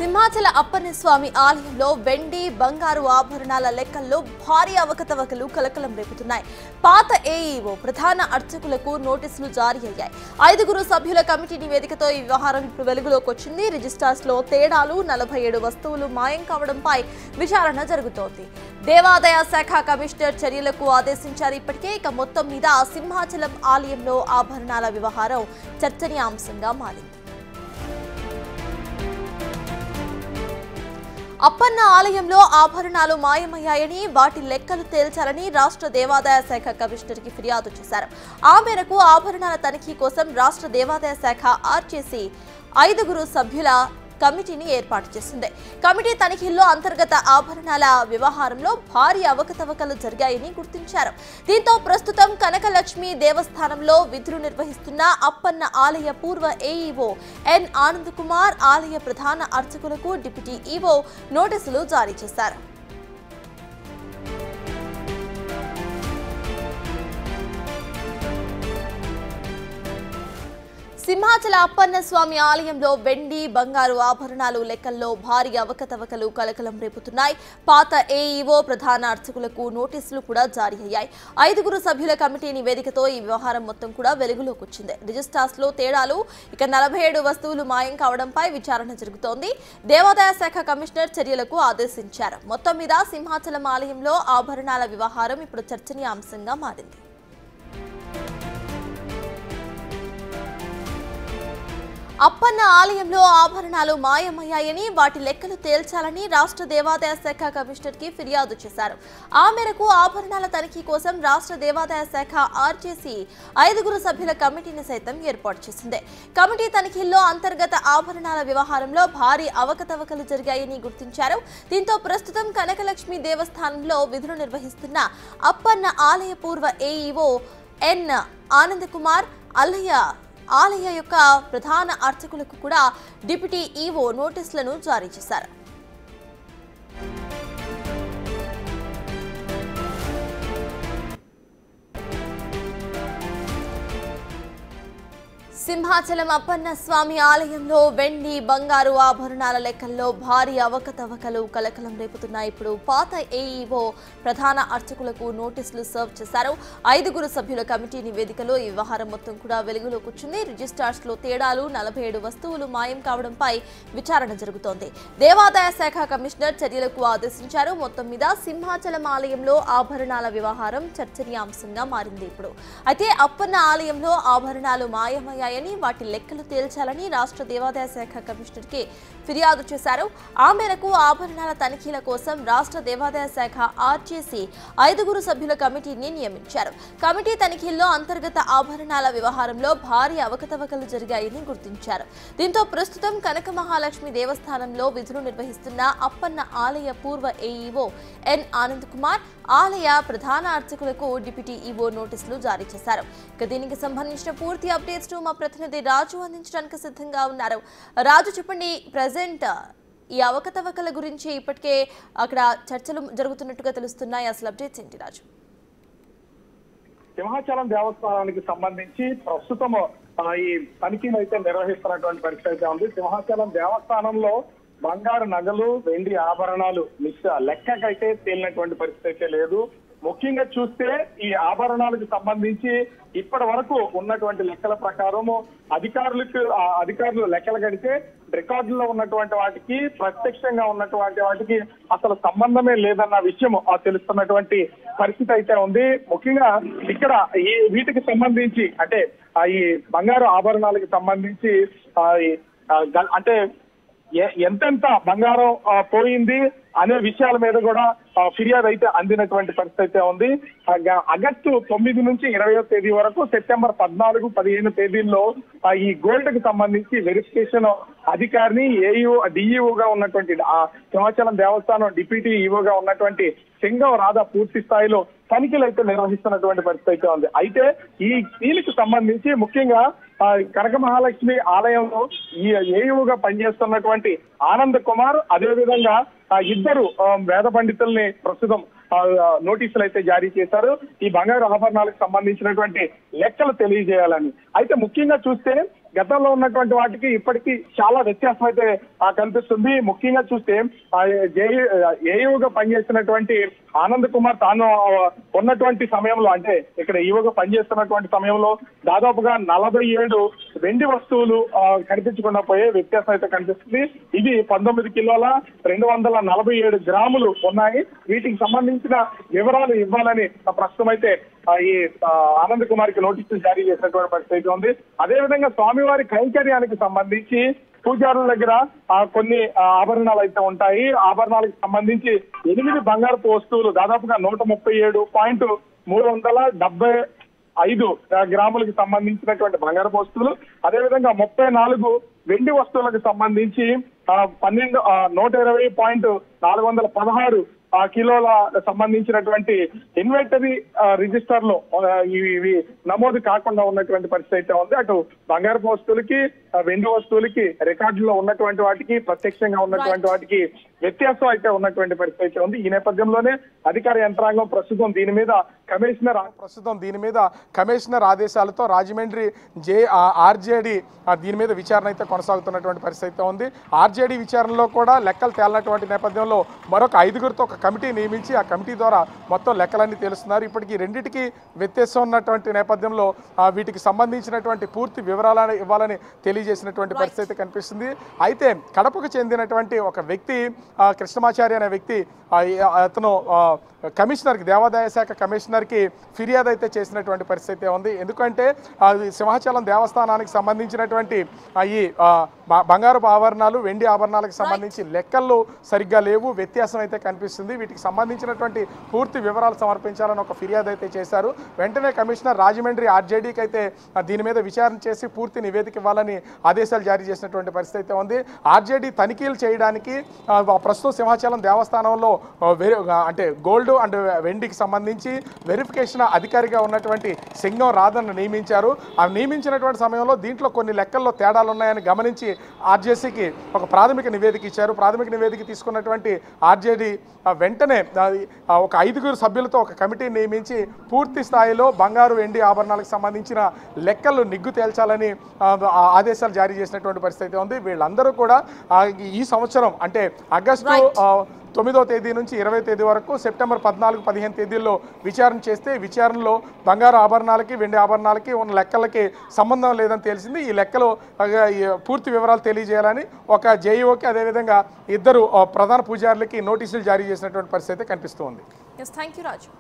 సింహాచల అప్పన్న స్వామి ఆలయంలో వెండి బంగారు ఆభరణాల లెక్కల్లో భారీ అవకతవకలు కలకలం రేపుతున్నాయి. పాత ఏఈఓ ప్రధాన అర్చకులకు నోటీసులు జారీ అయ్యాయి. 5 సభ్యుల కమిటీ నివేదికతో ఈ వ్యవహారం ఇప్పుడు వెలుగులోకి వచ్చింది. రిజిస్ట్రార్స్ లో తేడాలు, 47 వస్తువులు మాయం కావడంపై విచారణ జరుగుతోంది. దేవాదాయ శాఖ కమిషనర్ చర్యలకు ఆదేశించారు. ఇప్పటికే ఇక మొత్తం మీద సింహాచలం ఆలయంలో ఆభరణాల వ్యవహారం చర్చనీయాంశంగా మారింది. అప్పన్న ఆలయంలో ఆభరణాలు మాయమయ్యాయని, వాటి లెక్కలు తేల్చాలని రాష్ట్ర దేవాదాయ శాఖ కమిషనర్కి ఫిర్యాదు చేశారు. ఆ మేరకు ఆభరణాల తనిఖీ కోసం రాష్ట్ర దేవాదాయ శాఖ ఆర్జేసీ 5 సభ్యుల కమిటీని ఏర్పాటు చేసింది. కమిటీ తనిఖీల్లో అంతర్గత ఆభరణాల వ్యవహారంలో భారీ అవకతవకలు జరిగాయని గుర్తించారు. దీంతో ప్రస్తుతం కనకలక్ష్మి దేవస్థానంలో విధులు నిర్వహిస్తున్న అప్పన్న ఆలయ పూర్వ ఏఈఓ ఎన్ ఆనంద్ కుమార్, ఆలయ ప్రధాన అర్చకులకు డిప్యూటీ ఈవో నోటీసులు జారీ చేశారు. సింహాచల అప్పన్న స్వామి ఆలయంలో వెండి బంగారు ఆభరణాలు లెక్కల్లో భారీ అవకతవకలు కలకలం రేపుతున్నాయి. పాత ఏఈఓ ప్రధాన అర్చకులకు నోటీసులు కూడా జారీ అయ్యాయి. 5 సభ్యుల కమిటీ నివేదికతో ఈ వ్యవహారం మొత్తం కూడా వెలుగులోకి వచ్చింది. రిజిస్ట్రార్స్ లో తేడాలు, ఇక 47 వస్తువులు మాయం కావడంపై విచారణ జరుగుతోంది. దేవాదాయ శాఖ కమిషనర్ చర్యలకు ఆదేశించారు. మొత్తం మీద సింహాచలం ఆలయంలో ఆభరణాల వ్యవహారం ఇప్పుడు చర్చనీయాంశంగా మారింది. అప్పన్న ఆలయంలో ఆభరణాలు మాయమయ్యాయని, వాటి లెక్కలు తేల్చాలని రాష్ట్ర దేవాదాయ శాఖ కమిషనర్కి ఫిర్యాదు చేశారు. ఆ మేరకు ఆభరణాల తనిఖీ కోసం రాష్ట్ర దేవాదాయ శాఖ ఆర్జేసీ 5 సభ్యుల కమిటీని సైతం ఏర్పాటు చేసింది. కమిటీ తనిఖీల్లో అంతర్గత ఆభరణాల వ్యవహారంలో భారీ అవకతవకలు జరిగాయని గుర్తించారు. దీంతో ప్రస్తుతం కనకలక్ష్మి దేవస్థానంలో విధులు నిర్వహిస్తున్న అప్పన్న ఆలయ పూర్వ ఏఈఓ ఎన్ ఆనంద్ కుమార్, ఆలయ యొక్క ప్రధాన అర్చకులకు కూడా డిప్యూటీ ఈవో నోటీసులను జారీ చేశారు. సింహాచలం అప్పన్న స్వామి ఆలయంలో వెండి బంగారు ఆభరణాల లెక్కల్లో భారీ అవకతవకలు కలకలం రేపుతున్నాయి. ఇప్పుడు పాత ఏఈఓ ప్రధాన అర్చకులకు నోటీసులు సర్వ్ చేశారు. 5 సభ్యుల కమిటీ నివేదికలో ఈ వ్యవహారం మొత్తం కూడా వెలుగులోకి వచ్చింది. రిజిస్ట్రార్స్ లో తేడాలు, 47 వస్తువులు మాయం కావడంపై విచారణ జరుగుతోంది. దేవాదాయ శాఖ కమిషనర్ చర్యలకు ఆదేశించారు. మొత్తం మీద సింహాచలం ఆలయంలో ఆభరణాల వ్యవహారం చర్చనీయాంశంగా మారింది. ఇప్పుడు అయితే అప్పన్న ఆలయంలో ఆభరణాలు మాయమయ్యాయి, వాటి లెక్కలు తేల్చాలని రాష్ట్ర దేవాదాయ శాఖ కమిషనర్ కి ఫిర్యాదు చేశారు. ఆ మేరకు ఆభరణాల తనిఖీల కోసం రాష్ట్ర దేవాదాయ శాఖ ఆర్జేసీ 5 సభ్యుల కమిటీని నియమించారు. కమిటీ తనిఖీల్లో అంతర్గత ఆభరణాల వ్యవహారంలో భారీ అవకతవకలు జరిగాయని గుర్తించారు. దీంతో ప్రస్తుతం కనక మహాలక్ష్మి దేవస్థానంలో విధులు నిర్వహిస్తున్న అప్పన్న ఆలయ పూర్వ ఏఈఓ ఎన్ ఆనంద్ కుమార్, ఆలయ ప్రధాన అర్చకులకు డిప్యూటీ ఈవో నోటీసులు జారీ చేశారు. ఇక దీనికి సంబంధించిన పూర్తి అప్డేట్స్ మా ప్రతినిధి రాజు అందించడానికి సిద్ధంగా ఉన్నారు. రాజు, చెప్పండి, ప్రెజెంట్ ఈ అవకతవకల గురించి ఇప్పటికే అక్కడ చర్చలు జరుగుతున్నట్టుగా తెలుస్తున్నాయి. అసలు అప్డేట్స్ ఏంటి రాజు? సింహాచలం దేవస్థానానికి సంబంధించి ప్రస్తుతం ఈ తనిఖీలు అయితే నిర్వహిస్తున్నటువంటి పరిస్థితి అయితే ఉంది. సింహాచలం దేవస్థానంలో బంగారు నగలు, వెండి ఆభరణాలు లెక్కకైతే తేలినటువంటి పరిస్థితి అయితే లేదు. ముఖ్యంగా చూస్తే ఈ ఆభరణాలకు సంబంధించి ఇప్పటి వరకు ఉన్నటువంటి లెక్కల ప్రకారము అధికారులు లెక్కలు కడితే రికార్డుల్లో ఉన్నటువంటి వాటికి, ప్రత్యక్షంగా ఉన్నటువంటి వాటికి అసలు సంబంధమే లేదన్న విషయం తెలుస్తున్నటువంటి పరిస్థితి అయితే ఉంది. ముఖ్యంగా ఇక్కడ ఈ వీటికి సంబంధించి అంటే ఈ బంగారు ఆభరణాలకు సంబంధించి అంటే ఎంతెంత బంగారం పోయింది అనే విషయాల మీద కూడా ఫిర్యాదు అయితే అందినటువంటి పరిస్థితి అయితే ఉంది. ఆగస్టు 9 నుంచి 20వ తేదీ వరకు, సెప్టెంబర్ 14, 15 తేదీల్లో ఈ గోల్డ్ కి సంబంధించి వెరిఫికేషన్ అధికారిని డిఈఓగా ఉన్నటువంటి సింహాచలం దేవస్థానం డిప్యూటీ ఈవోగా ఉన్నటువంటి సింగం రాధా పూర్తి స్థాయిలో తనిఖీలు అయితే నిర్వహిస్తున్నటువంటి పరిస్థితి అయితే ఉంది. అయితే ఈ దీనికి సంబంధించి ముఖ్యంగా కనక మహాలక్ష్మి ఆలయంలో ఈ ఏఈఓగా పనిచేస్తున్నటువంటి ఆనంద్ కుమార్, అదేవిధంగా 2 వేద పండితుల్ని ప్రస్తుతం నోటీసులు అయితే జారీ చేశారు. ఈ బంగారు ఆభరణాలకు సంబంధించినటువంటి లెక్కలు తెలియజేయాలని. అయితే ముఖ్యంగా చూస్తే గతంలో ఉన్నటువంటి వాటికి ఇప్పటికీ చాలా వ్యత్యాసం అయితే కనిపిస్తుంది. ముఖ్యంగా చూస్తే ఏఈఓగా పనిచేస్తున్నటువంటి ఆనంద్ కుమార్ తాను ఉన్నటువంటి సమయంలో, అంటే ఇక్కడ ఈవోగా పనిచేస్తున్నటువంటి సమయంలో దాదాపుగా 47 వెండి వస్తువులు కనిపించకుండా పోయే వ్యత్యాసం అయితే కనిపిస్తుంది. ఇది 19 కిలోల 247 గ్రాములు ఉన్నాయి. వీటికి సంబంధించిన వివరాలు ఇవ్వాలని ప్రస్తుతం అయితే ఈ ఆనంద్ కుమార్ కి నోటీసులు జారీ చేసినటువంటి పరిస్థితి ఉంది. అదేవిధంగా స్వామివారి కైంకర్యానికి సంబంధించి పూజారుల దగ్గర కొన్ని ఆభరణాలు అయితే ఉంటాయి. ఆభరణాలకు సంబంధించి 8 బంగారపు వస్తువులు దాదాపుగా 137.375 గ్రాములకు సంబంధించినటువంటి బంగారపు వస్తువులు, అదేవిధంగా 34 వెండి వస్తువులకు సంబంధించి 120.416 కిలోల సంబంధించినటువంటి ఇన్వెంటరీ రిజిస్టర్ లో ఇవి నమోదు కాకుండా ఉన్నటువంటి పరిస్థితి అయితే ఉంది. అటు బంగారపు వస్తువులకి వెండి వస్తువులకి రికార్డులో ఉన్నటువంటి వాటికి ప్రత్యక్షంగా ఉన్నటువంటి వాటికి వ్యత్యాసం అయితే ఉన్నటువంటి పరిస్థితి అయితే ఉంది. ఈ నేపథ్యంలోనే అధికార యంత్రాంగం ప్రస్తుతం దీని మీద కమిషనర్ ఆదేశాలతో రాజమండ్రి ఆర్జేడీ దీని మీద విచారణ అయితే కొనసాగుతున్నటువంటి పరిస్థితి అయితే ఉంది. ఆర్జేడీ విచారణలో కూడా లెక్కలు తేలినటువంటి నేపథ్యంలో మరొక 5గురితో ఒక కమిటీ నియమించి ఆ కమిటీ ద్వారా మొత్తం లెక్కలన్నీ తెలుస్తున్నారు. ఇప్పటికీ రెండింటికి వ్యత్యాసం ఉన్నటువంటి నేపథ్యంలో వీటికి సంబంధించినటువంటి పూర్తి వివరాలను ఇవ్వాలని తెలియజేసినటువంటి పరిస్థితి కనిపిస్తుంది. అయితే కడపకు చెందినటువంటి ఒక వ్యక్తి కృష్ణమాచారి అనే వ్యక్తి అతను కమిషనర్కి, దేవాదాయ శాఖ కమిషనర్కి ఫిర్యాదు అయితే చేసినటువంటి పరిస్థితి ఉంది. ఎందుకంటే సింహాచలం దేవస్థానానికి సంబంధించినటువంటి ఈ బంగారపు ఆభరణాలు వెండి ఆభరణాలకు సంబంధించి లెక్కల్లో సరిగ్గా లేవు, వ్యత్యాసం అయితే కనిపిస్తుంది. వీటికి సంబంధించినటువంటి పూర్తి వివరాలు సమర్పించాలని ఒక ఫిర్యాదు అయితే చేశారు. వెంటనే కమిషనర్ రాజమండ్రి ఆర్జేడీకి అయితే దీని మీద విచారణ చేసి పూర్తి నివేదిక ఇవ్వాలని ఆదేశాలు జారీ చేసినటువంటి పరిస్థితి అయితే ఉంది. ఆర్జేడీ తనిఖీలు చేయడానికి ప్రస్తుతం సింహాచలం దేవస్థానంలో అంటే గోల్డ్ అండ్ వెండికి సంబంధించి వెరిఫికేషన్ అధికారిగా ఉన్నటువంటి సింగం రాధను నియమించారు. ఆ నియమించినటువంటి సమయంలో దీంట్లో కొన్ని లెక్కల్లో తేడాలు ఉన్నాయని గమనించి ఆర్జేసీకి ఒక ప్రాథమిక నివేదిక ఇచ్చారు. ప్రాథమిక నివేదిక తీసుకున్నటువంటి ఆర్జేడీ వెంటనే ఒక 5గురు సభ్యులతో ఒక కమిటీ నియమించి పూర్తి స్థాయిలో బంగారు వెండి ఆభరణాలకు సంబంధించిన లెక్కలు నిగ్గు తేల్చాలని ఆదేశాలు జారీ చేసినటువంటి పరిస్థితి ఉంది. వీళ్ళందరూ కూడా ఈ సంవత్సరం అంటే ఆగస్టు 9వ తేదీ నుంచి 20వ తేదీ వరకు సెప్టెంబర్ 14, 15 తేదీల్లో విచారణ చేస్తే విచారణలో బంగారు ఆభరణాలకి వెండి ఆభరణాలకి ఉన్న లెక్కలకి సంబంధం లేదని తెలిసింది. ఈ లెక్కలు పూర్తి వివరాలు తెలియజేయాలని ఒక జేఈఓకి అదేవిధంగా 2 ప్రధాన పూజారులకి నోటీసులు జారీ చేసినటువంటి పరిస్థితి కనిపిస్తోంది. Thank you Raju.